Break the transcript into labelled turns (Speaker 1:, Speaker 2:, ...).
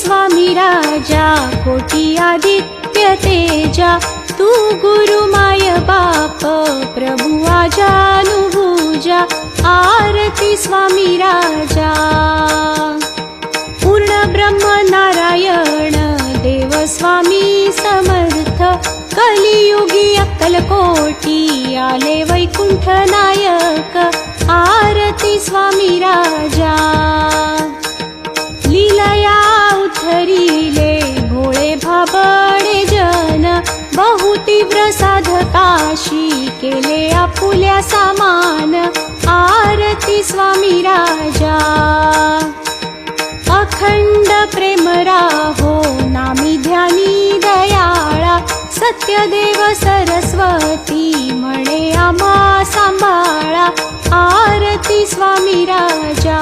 Speaker 1: स्वामी राजा कोटी आदित्य तेजा तू गुरु माय बाप प्रभु आजानुभुजा आरती स्वामी राजा पूर्ण ब्रह्म नारायण देव स्वामी समर्थ कलियुगी अक्कलकोटी आले वैकुंठ नायक आरती स्वामी राजा लीलया उथरिले भोळे भाबडे जन बहु तीव्र साधकाशी केले आपुल्या सामान आरती स्वामी राजा अखंड प्रेम राहो नामी ध्यानी दयाळा सत्यदेव सरस्वती म्हणे आम्हा सांभाळा आरती स्वामी राजा।